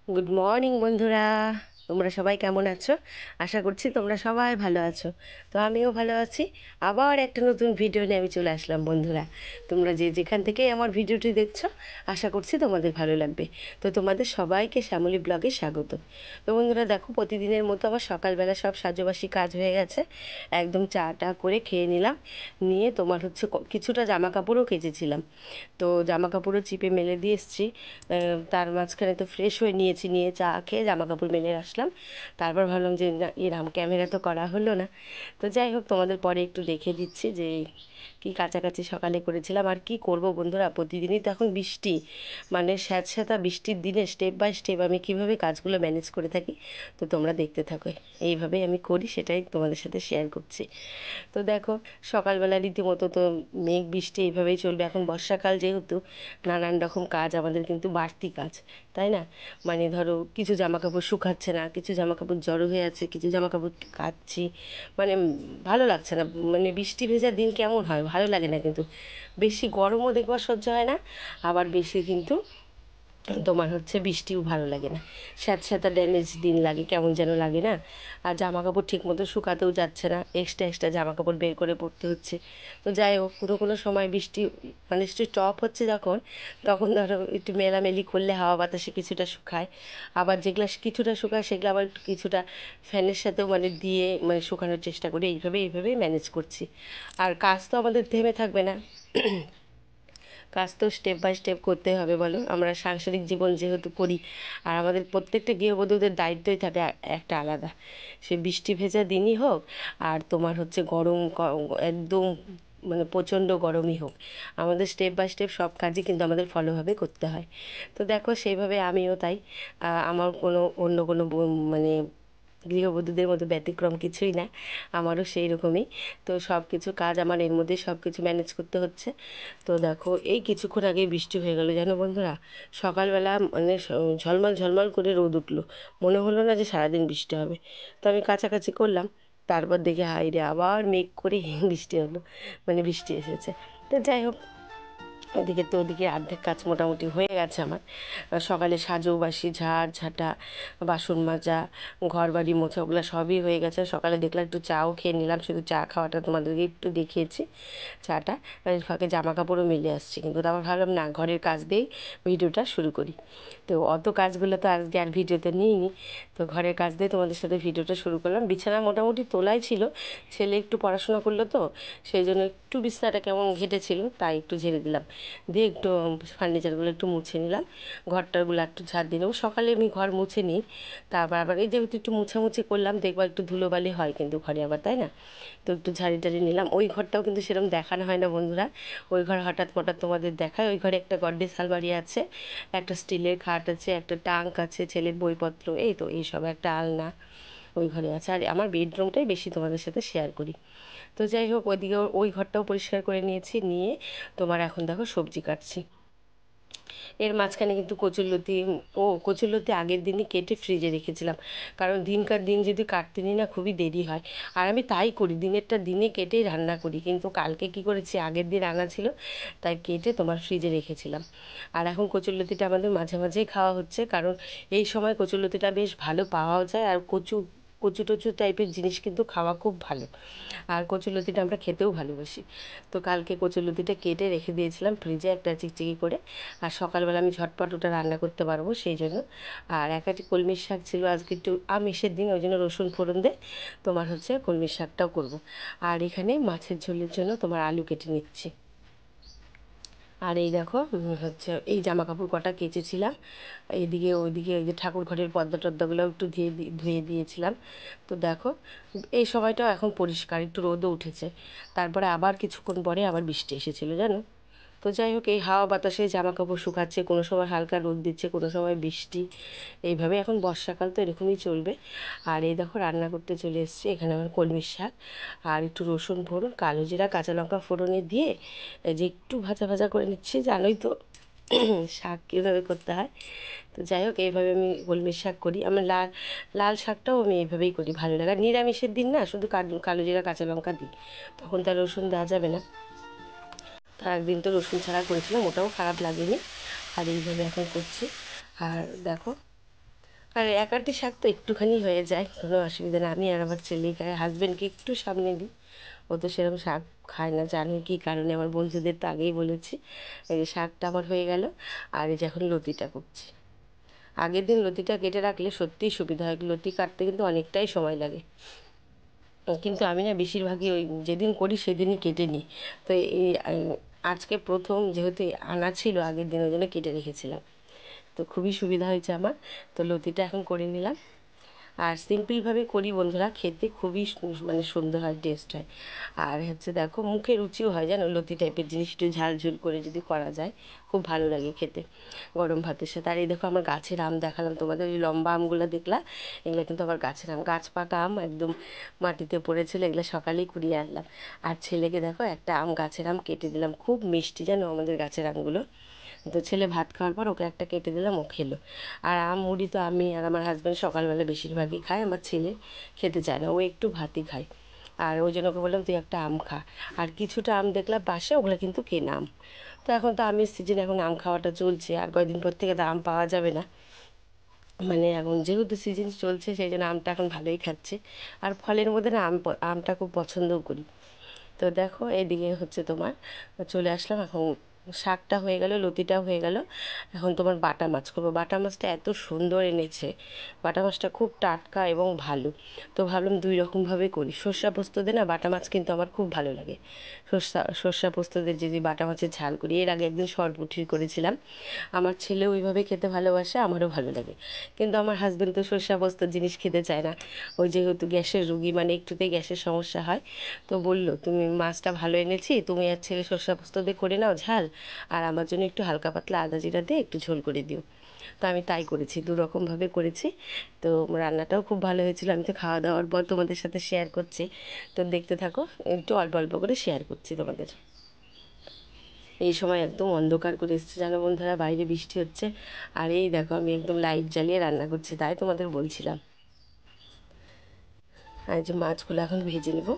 Good morning বন্ধুরা, তোমরা সবাই কেমন আছো? আশা করছি তোমরা সবাই ভালো আছো। তো আমিও ভালো আছি। আবার একটা নতুন ভিডিও নিয়ে আমি চলে আসলাম বন্ধুরা। তোমরা যে যেখান থেকেই আমার ভিডিওটি দেখছো, আশা করছি তোমাদের ভালো লাগবে। তো তোমাদের সবাইকে শ্যামলী ব্লগে স্বাগত। তো বন্ধুরা দেখো, প্রতিদিনের মতো আমার সকালবেলা সব সাজবাসি কাজ হয়ে গেছে। একদম চা টা করে খেয়ে নিলাম। নিয়ে তোমার হচ্ছে কিছুটা জামা কাপড়ও কেচেছিলাম। তো জামা কাপড়ও চিপে মেলে দিয়ে এসেছি। তার মাঝখানে তো ফ্রেশ হয়ে নিয়েছি, নিয়ে চা খেয়ে জামা কাপড় মেলে আসলাম। তারপর ভাবলাম যে না, এরম ক্যামেরা তো করা হলো না। তো যাই হোক, তোমাদের পরে একটু দেখে দিচ্ছি যে কি কাছাকাছি সকালে করেছিলাম। আর কি করব বন্ধুরা, প্রতিদিনই তো এখন বৃষ্টি, মানে স্যাঁতস্যাঁতা বৃষ্টির দিনে স্টেপ বাই স্টেপ আমি কীভাবে কাজগুলো ম্যানেজ করে থাকি। তো তোমরা দেখতে থাকো। এইভাবেই আমি করি, সেটাই তোমাদের সাথে শেয়ার করছি। তো দেখো, সকালবেলা রীতিমতো তো মেঘ বৃষ্টি এইভাবেই চলবে। এখন বর্ষাকাল যেহেতু, নানান রকম কাজ আমাদের কিন্তু বাড়তি কাজ, তাই না? মানে ধরো, কিছু জামা কাপড় শুকাচ্ছে না, কিছু জামা কাপড় জড়ো হয়ে আছে, কিছু জামা কাপড় কাচ্ছি। মানে ভালো লাগছে না। মানে বৃষ্টি ভেজা দিন কেমন হয়, ভালো লাগে না কিন্তু। বেশি গরমও দেখবার সহ্য হয় না, আবার বেশি কিন্তু তোমার হচ্ছে বৃষ্টিও ভালো লাগে না। স্যাঁতস্যাঁতা ড্যামেজ দিন লাগে, কেমন যেন লাগে না। আর জামা কাপড় ঠিক মতো শুকাতেও যাচ্ছে না, এক্সট্রা এক্সট্রা জামা কাপড় বের করে পরতে হচ্ছে। তো যাই হোক, কোনো কোনো সময় বৃষ্টি মানে একটু টপ হচ্ছে যখন, তখন ধরো একটু মেলামেলি করলে হাওয়া বাতাসে কিছুটা শুকায়। আবার যেগুলো কিছুটা শুকায় সেগুলো আবার একটু কিছুটা ফ্যানের সাথেও মানে দিয়ে মানে শুকানোর চেষ্টা করি। এইভাবেই ম্যানেজ করছি। আর কাজ তো আমাদের থেমে থাকবে না। কাজ তো স্টেপ বাই স্টেপ করতে হবে, বলো? আমরা সাংসারিক জীবন যেহেতু করি, আর আমাদের প্রত্যেকটা গৃহবধূদের দায়িত্বই থাকে একটা আলাদা। সে বৃষ্টি ভেজা দিনই হোক, আর তোমার হচ্ছে গরম একদম মানে প্রচণ্ড গরমই হোক, আমাদের স্টেপ বাই স্টেপ সব কাজই কিন্তু আমাদের ফলোভাবে করতে হয়। তো দেখো, সেইভাবে আমিও তাই। আমার কোনো অন্য কোনো মানে গৃহবধূদের মতো ব্যতিক্রম কিছুই না, আমারও সেই রকমই। তো সব কিছু কাজ আমার এর মধ্যে সব কিছু ম্যানেজ করতে হচ্ছে। তো দেখো, এই কিছুক্ষণ আগে বৃষ্টি হয়ে গেল জানো বন্ধুরা। সকালবেলা মানে ঝলমল ঝলমল করে রোদ উঠলো, মনে হলো না যে সারাদিন বৃষ্টি হবে। তো আমি কাছাকাছি করলাম, তারপর দেখে হাই রে, আবার মেঘ করে বৃষ্টি হলো, মানে বৃষ্টি এসেছে। তো যাই হোক, ওদিকে অর্ধেক কাজ মোটামুটি হয়ে গেছে আমার। সকালে সাজু বাসি, ঝাড় ঝাঁটা, বাসন মাজা, ঘর বাড়ি মোছা, ওগুলো সবই হয়ে গেছে। সকালে দেখলাম একটু চাও খেয়ে নিলাম, শুধু চা খাওয়াটা তোমাদেরকে একটু দেখিয়েছি, চাটা। এর ফাঁকে জামা কাপড়ও মেলে আসছি, কিন্তু তারপর ভাবলাম না, ঘরের কাজ দিয়েই ভিডিওটা শুরু করি। তো অত কাজগুলো তো আজকে আর ভিডিওতে নিইনি। তো ঘরের কাজ দিয়ে তোমাদের সাথে ভিডিওটা শুরু করলাম। বিছানা মোটামুটি তোলাই ছিল, ছেলে একটু পড়াশোনা করলো তো, সেই জন্য একটু বিছানাটা কেমন ঘেটেছিল, তাই একটু ঝেড়ে দিলাম। দিয়ে একটু ফার্নিচারগুলো একটু মুছে নিলাম, ঘরটারগুলো একটু ঝাড় দিয়ে নেবো। সকালে আমি ঘর মুছে নিই, তারপর আবার এই যেহেতু একটু মুছামুছি করলাম, দেখবো একটু ধুলোবালি হয় কিন্তু ঘরে আবার, তাই না? তো একটু ঝাড়ি টাড়ি নিলাম। ওই ঘরটাও কিন্তু সেরকম দেখানো হয় না বন্ধুরা, ওই ঘর হঠাৎ তোমাদের দেখায়। ওই ঘরে একটা গডরেজ আলমারি আছে, একটা স্টিলের খাট আছে, একটা টাঙ্ক আছে, ছেলের বইপত্র, এই তো এইসব, একটা আলনা ওই ঘরে আছে। আর আমার বেডরুমটাই বেশি তোমাদের সাথে শেয়ার করি। তো যাই হোক, ওইদিকে ওই ঘরটাও পরিষ্কার করে নিয়েছি, নিয়ে তোমার এখন দেখো সবজি কাটছি। এর মাঝখানে কিন্তু কচুরলতি আগের দিনই কেটে ফ্রিজে রেখেছিলাম, কারণ দিনকার দিন যদি কাটতে নিই না, খুবই দেরি হয়। আর আমি তাই করি, দিনেরটা দিনে কেটেই রান্না করি। কিন্তু কালকে কি করেছি, আগের দিন আনা ছিল, তাই কেটে তোমার ফ্রিজে রেখেছিলাম। আর এখন কচুরলতিটা আমাদের মাঝে মাঝেই খাওয়া হচ্ছে, কারণ এই সময় কচুরলতিটা বেশ ভালো পাওয়াও যায়। আর কচু কচু টচু টাইপের জিনিস কিন্তু খাওয়া খুব ভালো, আর কচুরলতিটা আমরা খেতেও ভালোবাসি। তো কালকে কচুরলতিটা কেটে রেখে দিয়েছিলাম ফ্রিজে একটা চিকচিকি করে, আর সকালবেলা আমি ঝটপট ওটা রান্না করতে পারবো সেই জন্য। আর একাটি কলমির শাক ছিল, আজকে একটু আমিষের দিন, ওই জন্য রসুন ফোড়ন দিয়ে তোমার হচ্ছে কলমির শাকটাও করব। আর এখানে মাছের ঝোলের জন্য তোমার আলু কেটে নিচ্ছি। আর এই দেখো, হচ্ছে এই জামা কাপড় কটা কেচেছিলাম, এইদিকে ওইদিকে এই যে ঠাকুর ঘরের পর্দা টর্দাগুলো একটু ধুয়ে দিয়েছিলাম। তো দেখো, এই সময়টাও এখন পরিষ্কার, একটু রোদও উঠেছে। তারপরে আবার কিছুক্ষণ পরে আবার বৃষ্টি এসেছিলো জানো। তো যাই হোক, এই হাওয়া বাতাসে জামা কাপড় শুকাচ্ছে, কোনো সময় হালকা রোদ দিচ্ছে, কোনো সময় বৃষ্টি, এইভাবে এখন বর্ষাকাল তো এরকমই চলবে। আর এই দেখো, রান্না করতে চলে এসেছি। এখানে আমার কলমির শাক আর একটু রসুন ফোড়ন, কালো জিরা, কাঁচা লঙ্কা ফোড়নে দিয়ে এই যে একটু ভাজা ভাজা করে নিচ্ছি। জানোই তো শাক কীভাবে করতে হয়। তো যাই হোক, এইভাবে আমি কলমির শাক করি। আমি লাল লাল শাকটাও আমি এইভাবেই করি, ভালো লাগে। আর নিরামিষের দিন না, শুধু কালো জিরা কাঁচা লঙ্কা দিই, তখন তার রসুন দেওয়া যাবে না। তার একদিন তো রসুন ছাড়া করেছিলাম, ওটাও খারাপ লাগেনি। আর এইভাবে এখন করছি। আর দেখো, আর এক আধটি শাক তো একটুখানি হয়ে যায়, কোনো অসুবিধা না। আমি আর আমার ছেলেকে হাজব্যান্ডকে একটু সামনে দিই, ও তো সেরকম শাক খায় না, জানি কী কারণে। আমার বন্ধুদের তো আগেই বলেছি। এই যে শাকটা আমার হয়ে গেল, আর এই যে এখন লতিটা করছি। আগের দিন লতিটা কেটে রাখলে সত্যিই সুবিধা হয়, লতি কাটতে কিন্তু অনেকটাই সময় লাগে। কিন্তু আমি না বেশিরভাগই ওই যেদিন করি সেদিনই কেটে নিই। তো এই আজকে প্রথম যেহেতু আনা ছিল আগের দিন, ওই জন্য কেটে রেখেছিলাম। তো খুবই সুবিধা হয়েছে আমার। তো লতিটা এখন করে নিলাম। আর সিম্পলভাবে করি বন্ধুরা, খেতে খুবই মানে সুন্দর হয়, টেস্ট হয়। আর হচ্ছে দেখো মুখে রুচিও হয়, জানো লতি টাইপের জিনিস একটু ঝাল ঝুল করে যদি করা যায় খুব ভালো লাগে খেতে গরম ভাতের সাথে। আর এই দেখো আমার গাছের আম দেখালাম তোমাদের, ওই লম্বা আমগুলো দেখলা, এগুলো কিন্তু আবার গাছের আম, গাছ পাকা আম একদম মাটিতে পড়েছিল, এগুলো সকালেই কুড়িয়ে আনলাম। আর ছেলেকে দেখো একটা আম, গাছের আম কেটে দিলাম, খুব মিষ্টি জানো আমাদের গাছের আমগুলো। তো ছেলে ভাত খাওয়ার পর ওকে একটা কেটে দিলাম, ও খেলো। আর আম মুড়ি তো আমি আর আমার হাজব্যান্ড সকালবেলা বেশিরভাগই খাই, আমার ছেলে খেতে চায় না, ও একটু ভাতই খায়। আর ওই জন্য ওকে বললাম তুই একটা আম খা। আর কিছুটা আম দেখলাম পাশে, ওগুলো কিন্তু কেনা আম। তো এখন তো আমের সিজন, এখন আম খাওয়াটা চলছে, আর কয়েকদিন পর থেকে তো আম পাওয়া যাবে না। মানে এখন যেহেতু সিজন চলছে সেই জন্য আমটা এখন ভালোই খাচ্ছে। আর ফলের মধ্যে না আমটা খুব পছন্দও করি। তো দেখো এদিকে হচ্ছে তোমার চলে আসলাম এখন, শাকটা হয়ে গেল, লতিটাও হয়ে গেল। এখন তোমার বাটা মাছ করবো। বাটা মাছটা এত সুন্দর এনেছে, বাটা মাছটা খুব টাটকা এবং ভালো। তো ভাবলাম দুই রকমভাবে করি, সর্ষা পোস্ত দিয়ে না বাটা মাছ কিন্তু আমার খুব ভালো লাগে। সর্ষা পোস্ত দিয়ে যদি বাটা মাছের ঝাল করি, এর আগে একদিন সরপুঁটি করেছিলাম। আমার ছেলে ওইভাবে খেতে ভালোবাসে, আমারও ভালো লাগে। কিন্তু আমার হাজব্যান্ড তো সর্ষা পোস্তর জিনিস খেতে চায় না। ওই যেহেতু গ্যাসের রুগী, মানে একটুতেই গ্যাসের সমস্যা হয়। তো বললো তুমি মাছটা ভালো এনেছি, তুমি আর ছেলে সর্ষা পোস্ত দিয়ে করে নাও ঝাল, আর আমার জন্য একটু হালকা পাতলা আদা জিরা দিয়ে একটু ঝোল করে দিও। তো আমি তাই করেছি, দু রকমভাবে করেছি। তো রান্নাটাও খুব ভালো হয়েছিল। আমি তো খাওয়া দাওয়ার পর তোমাদের সাথে শেয়ার করছি, তো দেখতে থাকো, একটু অল্প অল্প করে শেয়ার করছি তোমাদের। এই সময় একদম অন্ধকার করে এসছে জানো বন্ধুরা, বাইরে বৃষ্টি হচ্ছে। আর এই দেখো আমি একদম লাইট জ্বালিয়ে রান্না করছি, তাই তোমাদের বলছিলাম। আর এই যে মাছগুলো এখন ভেজে নেব।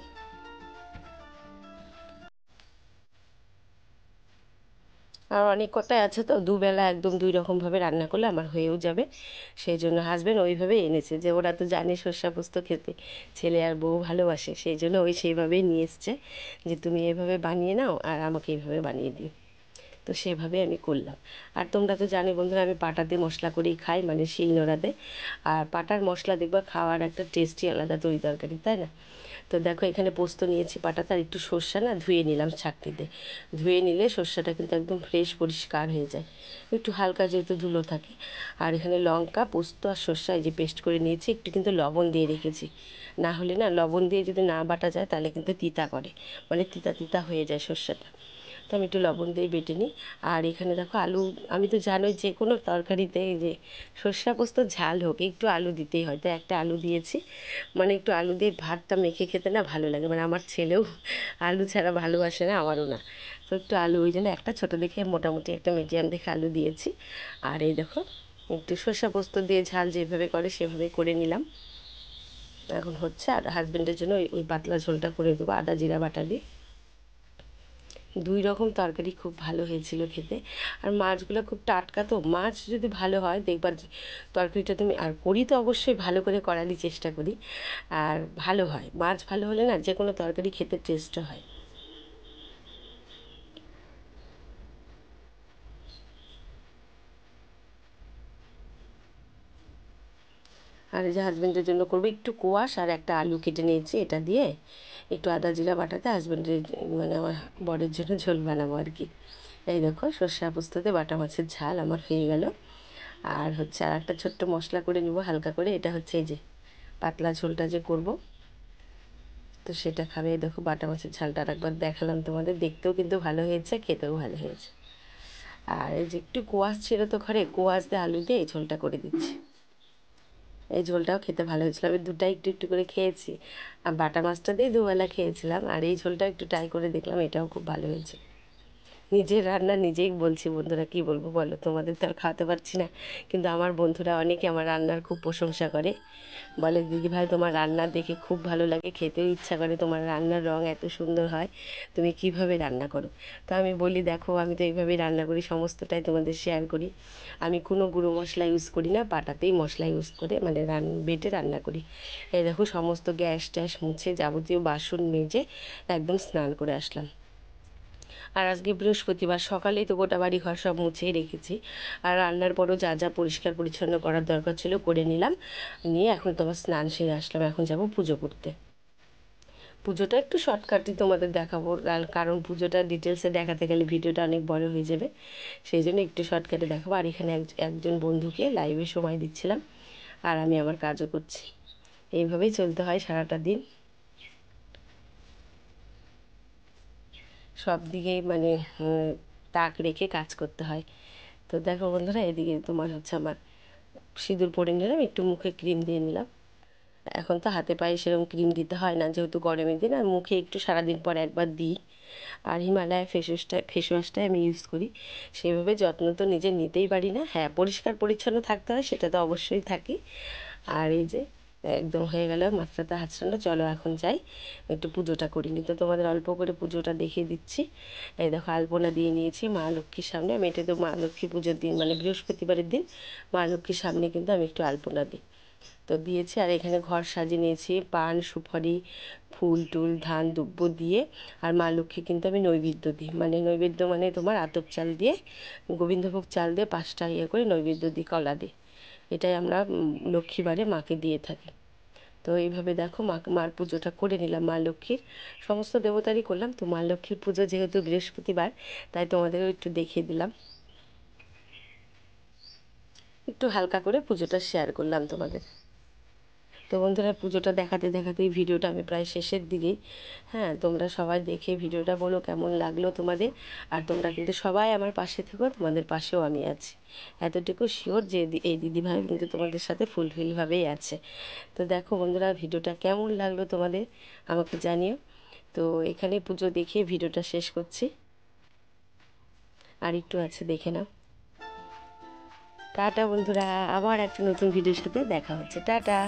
আর অনেক কথাই আছে, তো দুবেলা একদম দুই রকমভাবে রান্না করলে আমার হয়েও যাবে। সেই জন্য হাজব্যান্ড ওইভাবেই এনেছে, যে ওরা তো জানে সর্ষা পোস্ত খেতে ছেলে আর বউ ভালোবাসে, সেই জন্য ওই সেইভাবেই নিয়ে এসছে, যে তুমি এইভাবে বানিয়ে নাও আর আমাকে এইভাবে বানিয়ে দিও। তো সেভাবে আমি করলাম। আর তোমরা তো জানো বন্ধুরা, আমি পাটা দিয়ে মশলা করেই খাই, মানে শিলনোড়াতে। আর পাটার মশলা দেখবা খাওয়ার একটা টেস্টই আলাদা, তরি তরকারি, তাই না? তো দেখো এখানে পোস্ত নিয়েছি পাটাতে, আর একটু সর্ষা না ধুয়ে নিলাম ছাঁকনিতে। ধুয়ে নিলে সর্ষাটা কিন্তু একদম ফ্রেশ পরিষ্কার হয়ে যায়, একটু হালকা যেহেতু ধুলো থাকে। আর এখানে লঙ্কা, পোস্ত আর সর্ষা এই যে পেস্ট করে নিয়েছি, একটু কিন্তু লবণ দিয়ে রেখেছি। না হলে না, লবণ দিয়ে যদি না বাটা যায় তাহলে কিন্তু তিতা করে, মানে তিতা তিতা হয়ে যায় সর্ষাটা। তো আমি একটু লবণ দিয়ে বেটে নিই। আর এখানে দেখো আলু, আমি তো জানোই যে কোনো তরকারিতে এই যে সর্ষা পোস্ত ঝাল হোক একটু আলু দিতেই হয়, তো একটা আলু দিয়েছি। মানে একটু আলু দিয়ে ভাতটা মেখে খেতে না ভালো লাগে, মানে আমার ছেলেও আলু ছাড়া ভালোবাসে না, আমারও না। তো একটু আলু, ওই জন্য একটা ছোটো দেখে মোটামুটি একটা মিডিয়াম দেখে আলু দিয়েছি। আর এই দেখো একটু সর্ষা পোস্ত দিয়ে ঝাল যেভাবে করে সেভাবে করে নিলাম। এখন হচ্ছে, আর হাজব্যান্ডের জন্য ওই ওই পাতলা ঝোলটা করে দেবো আদা জিরা বাটা দিয়ে। দুই রকম তরকারি খুব ভালো হয়েছিল খেতে। আর মাছগুলো খুব টাটকা, তো মাছ যদি ভালো হয় দেখবার যে তরকারিটা তুমি, আর করি তো অবশ্যই ভালো করে করারই চেষ্টা করি। আর ভালো হয়, মাছ ভালো হলে না যে কোনো তরকারি খেতে টেস্ট হয়। আর এই যে হাজব্যান্ডের জন্য করবো একটু কোয়াশ, আর একটা আলু কেটে নিয়েছি, এটা দিয়ে একটু আদা জিরা বাটাতে হাজব্যান্ডের, মানে আমার বরের জন্য ঝোল বানাবো আর কি। এই দেখো সর্ষে পোস্ততে বাটা মাছের ঝাল আমার হয়ে গেল। আর হচ্ছে আর একটা ছোট্ট মশলা করে নিব হালকা করে, এটা হচ্ছে এই যে পাতলা ঝোলটা যে করব, তো সেটা খাবে। এই দেখো বাটা মাছের ঝালটা আর একবার দেখালাম তোমাদের, দেখতেও কিন্তু ভালো হয়েছে, খেতেও ভালো হয়েছে। আর এই যে একটু কোয়াশ ছিল তো ঘরে, কোয়াশ দিয়ে আলু দিয়ে এই ঝোলটা করে দিচ্ছি। এই ঝোলটাও খেতে ভালো হয়েছিল, আমি দুটাই একটু একটু করে খেয়েছি। আর বাটা মাছটা দিয়ে দুবেলা খেয়েছিলাম, আর এই ঝোলটাও একটু ট্রাই করে দেখলাম, এটাও খুব ভালো হয়েছে। নিজের রান্না নিজেই বলছি বন্ধুরা, কি বলবো বলো, তোমাদের তো আর খাওয়াতে পারছি না, কিন্তু আমার বন্ধুরা অনেকে আমার রান্নার খুব প্রশংসা করে, বলে দিদি ভাই তোমার রান্না দেখে খুব ভালো লাগে, খেতেও ইচ্ছা করে, তোমার রান্নার রং এত সুন্দর হয়, তুমি কিভাবে রান্না করো। তো আমি বলি দেখো আমি তো এইভাবেই রান্না করি, সমস্তটাই তোমাদের শেয়ার করি। আমি কোনো গুঁড়ো মশলা ইউজ করি না, বাটাতেই মশলা ইউজ করে মানে বেটে রান্না করি। এই দেখো সমস্ত গ্যাস ট্যাস মুছে যাবতীয় বাসন মেজে একদম স্নান করে আসলাম। আর আজকে বৃহস্পতিবার, সকালেই তো গোটা বাড়ি ঘর সব মুছেই রেখেছি। আর রান্নার পরও যা যা পরিষ্কার পরিচ্ছন্ন করার দরকার ছিল করে নিলাম, নিয়ে এখন তোমার স্নান সেরে আসলাম, এখন যাব পুজো করতে। পুজোটা একটু শর্টকাটই তোমাদের দেখাবো, কারণ পুজোটা ডিটেলসে দেখাতে গেলে ভিডিওটা অনেক বড় হয়ে যাবে, সেই জন্য একটু শর্টকাটে দেখাবো। আর এখানে একজন বন্ধুকে লাইভে সময় দিচ্ছিলাম, আর আমি আমার কাজও করছি। এইভাবেই চলতে হয় সারাটা দিন, সব দিকেই মানে তাক রেখে কাজ করতে হয়। তো দেখো বন্ধুরা, এদিকে তোমার হচ্ছে আমার সিঁদুর পরে নিলাম, একটু মুখে ক্রিম দিয়ে নিলাম। এখন তো হাতে পায়ে সেরকম ক্রিম দিতে হয় না, যেহেতু গরমের দিন, আর মুখে একটু সারাদিন পর একবার দিই। আর হিমালয়া ফেস ওয়াশটাই আমি ইউজ করি। সেভাবে যত্ন তো নিজে নিতেই পারি না, হ্যাঁ পরিষ্কার পরিচ্ছন্ন থাকতে হয়, সেটা তো অবশ্যই থাকি। আর এই যে একদম হয়ে গেল মাথাটা হাত ঠান্ডা, চলো এখন যাই একটু পুজোটা করি নি। তো তোমাদের অল্প করে পুজোটা দেখিয়ে দিচ্ছি। এই দেখো আলপনা দিয়ে নিয়েছি মা লক্ষ্মীর সামনে, আমি এটা তো মা লক্ষ্মী পুজোর দিন মানে বৃহস্পতিবারের দিন মা লক্ষ্মীর সামনে কিন্তু আমি একটু আলপনা দিই। তো দিয়েছি, আর এখানে ঘর সাজিয়ে নিয়েছি পান সুপারি ফুল টুল ধান দুব্য দিয়ে। আর মা লক্ষ্মী কিন্তু আমি নৈবেদ্য দিই, মানে নৈবেদ্য মানে তোমার আতপ চাল দিয়ে, গোবিন্দভোগ চাল দিয়ে 5টা করে নৈবেদ্য দিই, কলা দিই। এটাই আমরা লক্ষ্মীবারে মাকে দিয়ে থাকি। তো এইভাবে দেখো মার পুজোটা করে নিলাম, মা লক্ষ্মীর সমস্ত দেবতারই করলাম, তো মা লক্ষ্মীর পুজো যেহেতু বৃহস্পতিবার তাই তোমাদেরও একটু দেখিয়ে দিলাম, একটু হালকা করে পুজোটা শেয়ার করলাম তোমাদের। তো বন্ধুরা পুজোটা দেখাতে দেখাতেই ভিডিওটা আমি প্রায় শেষের দিকেই। হ্যাঁ তোমরা সবাই দেখে ভিডিওটা বলো কেমন লাগলো তোমাদের। আর তোমরা কিন্তু সবাই আমার পাশে থেকো, তোমাদের পাশেও আমি আছি, এতটুকু শিওর যে এই দিদিভাই কিন্তু তোমাদের সাথে ফুলফিলভাবেই আছে। তো দেখো বন্ধুরা ভিডিওটা কেমন লাগলো তোমাদের আমাকে জানিও। তো এখানে পুজো দেখিয়ে ভিডিওটা শেষ করছি, আর একটু আছে দেখে নাও। টাটা বন্ধুরা, আবার একটা নতুন ভিডিওর সাথে দেখা হচ্ছে, টাটা।